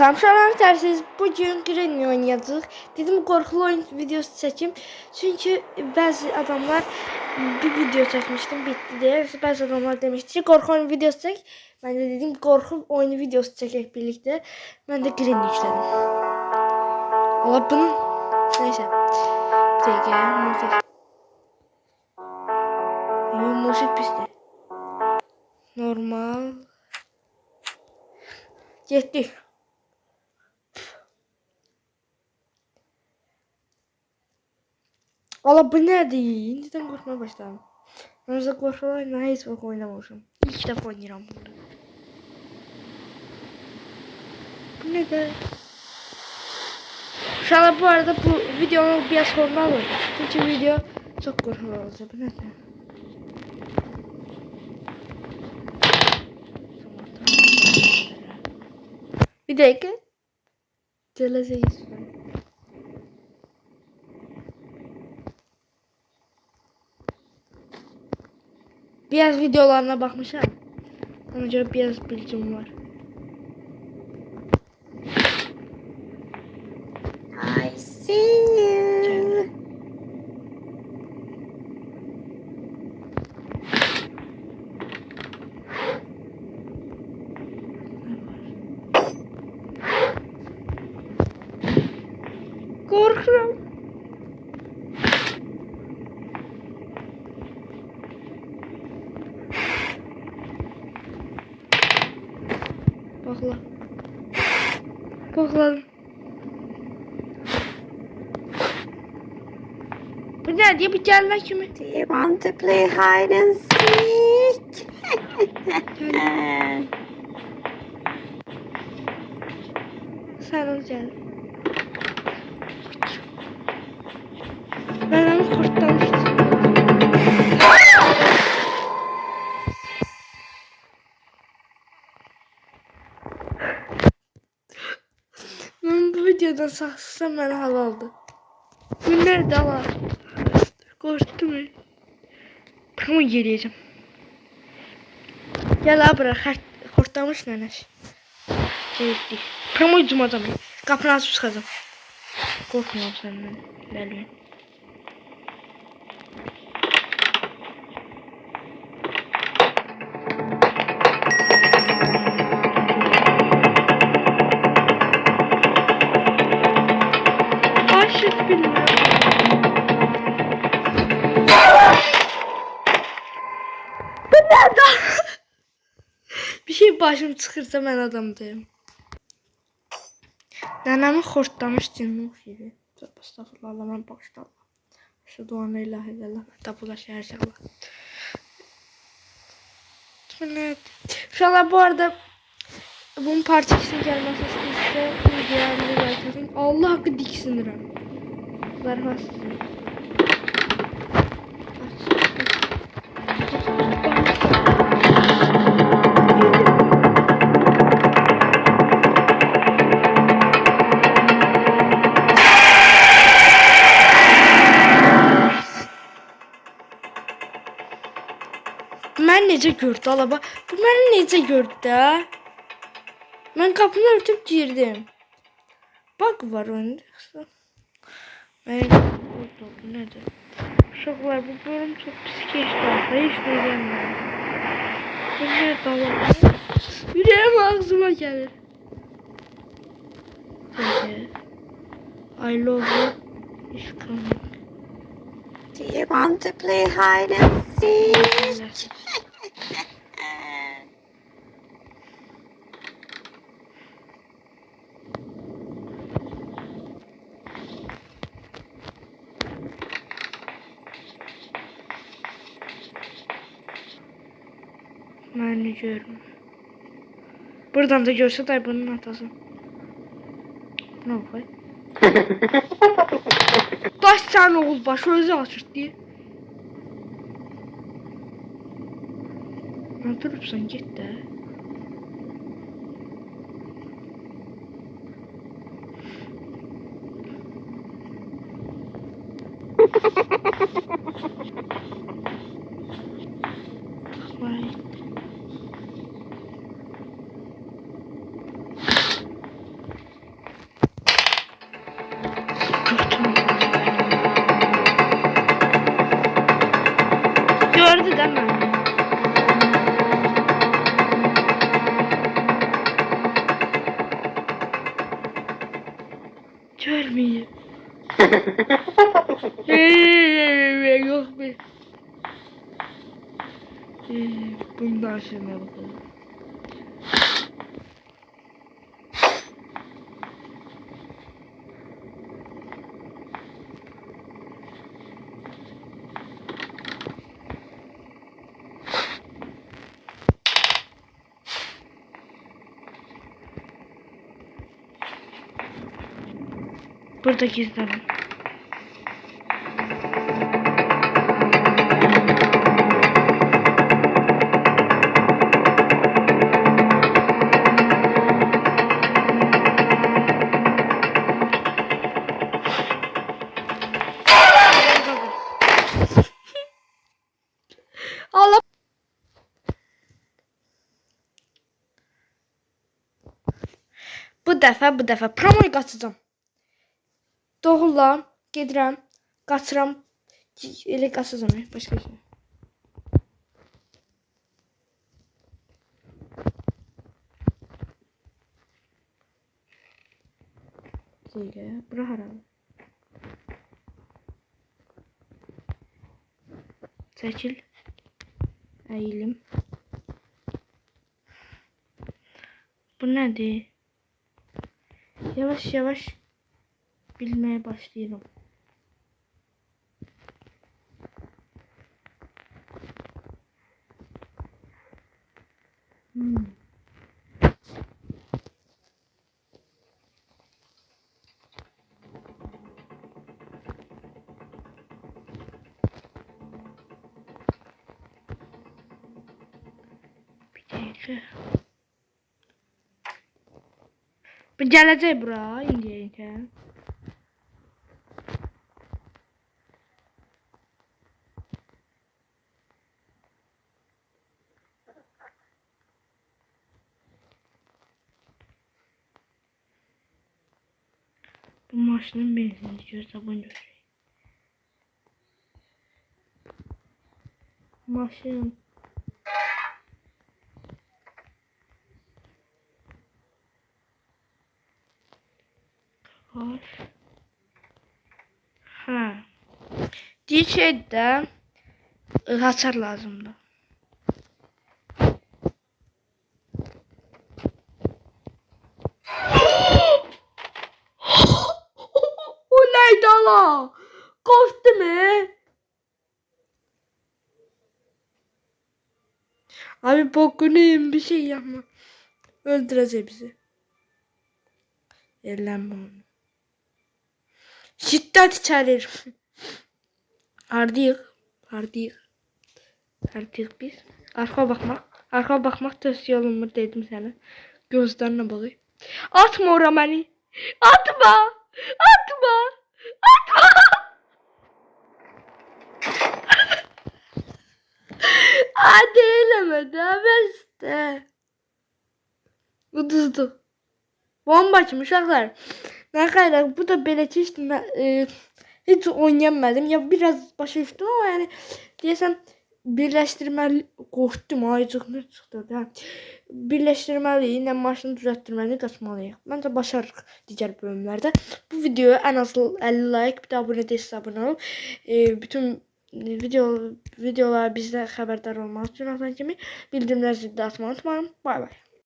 Samşaran tersiz bugün Granny oynayacağıq. Dedim qorxulu oyun videosu çəkim. Çünkü bazı adamlar bir video çəkmişdim bitti diye. Bazı adamlar demişti ki qorxu oyun videosu çək. Ben de dedim qorxu oyun videosu çəkək birlikte. Ben de Granny yükledim. Allah bunun neyse. Bir dakika müzik. Yo müzik pisdi. Normal. Getdik. Allah bu nədir? İndiden qorxmaya başladım. Önce qorxu oyunu heç vaxt oynamamışım. İlk dəfə oynayıram bunu. Bu nədir? İnşallah bu arada bu videonun biraz sonra alır. Çünkü video çok qorxulu olacaq. Bu nədir? Bir dakika. Geleceğiz. Biraz videolarına bakmışam. Ona göre biraz bilgim var. I see you. Korkuyorum. Bakla. Bakladım. Bu ne diye bir gelme kimi? Do you want to play hide and seek? Sen ol gel. Ben onu kurtarmıştım. Ben bu videodan saksızsam beni hal aldı. Bu nerede var? Korktum ya. Tamam geleceğim. Gel abi bırak. Kurtarmış neler. Geldik. Tam ucum adamı. Kapını açıp çıkacağım. Korkmuyorum senden. Belli. Aşık bilmiyorum. Bu nerede? Bir şey başım çıkırsa ben adamdayım. Nənəmi xortlamış cinni oxuyur. Estağfurullah, mən başladım. Şu duanı ilahi illallah, tabula şəhər şəhər. İnşallah bu arada bunun parçasının gelmesi isterse videolarını like. Allah hakkı diksinirəm. Vermezsin. Mən necə gördü alaba? Bu məni necə gördü də? Mən qapını örtüb girdim. Bak var oyunda. Mən bu nədir? Uşaqlar bu bölüm çox pis keçdi. Heç nə eləmirəm. Bu nədir alaba? Ürəyim ağzıma gəlir. I love you. It's coming. Do you want to play hide and seek? Ben de görürüm. Buradan da görse de bunun atası. Ne oldu? Daş sen oğul başı özü açır diye. Ne durupsan git de. Vay. Görmeyeyim. Yok bir. Bunu da aşağıya bakalım. Burada gizlenin. Allah. Bu dəfə promoyu qaçacağam. Doğulam, gedirəm, qaçıram, elə qaçacağam, başqa şey. Şeylə, bura haralı? Çəkil, əyilim. Bu nədir? Yavaş yavaş bilmeye başlayalım. Bir dakika. Bir gələcək bura indiyəcək. Bu maşının benzini diyor, taban götüreyim. Maşın. Var. Ha. Diğer şey de hasar lazımdı. O neydi ala? Korktu mu? Abi bokunu yiyin, bir şey yapma. Öldürecek bizi. Ellenme onu. Şiddet içerir. Ardıyık. Ardıyık biz. Arka bakmak tövsiye olunmur dedim sana. Gözlerine bakayım. Atma ora beni. Atma. Hadi eyleme daha beste. Uduzdu. Bombaçım uşaqlar. Ne kadar bu da belə keçdi. Hiç oynayamadım. Ya biraz başa düşdüm ama yani deyəsəm birləşdirməli qorxdum, ayıcıqlı çıxdı da. Birləşdirməli, ilə maşını düzəltdirməli, qaçmalıyıq. Məncə başarırıq digər bölümlərdə. Bu videoya ən az 50 like, bir də abunə deyilsə abunə ol. Bütün videolar bizdə xəbərdar olmaq üçün kimi bildirimləri zildə atmayı unutmayın. Bay bay.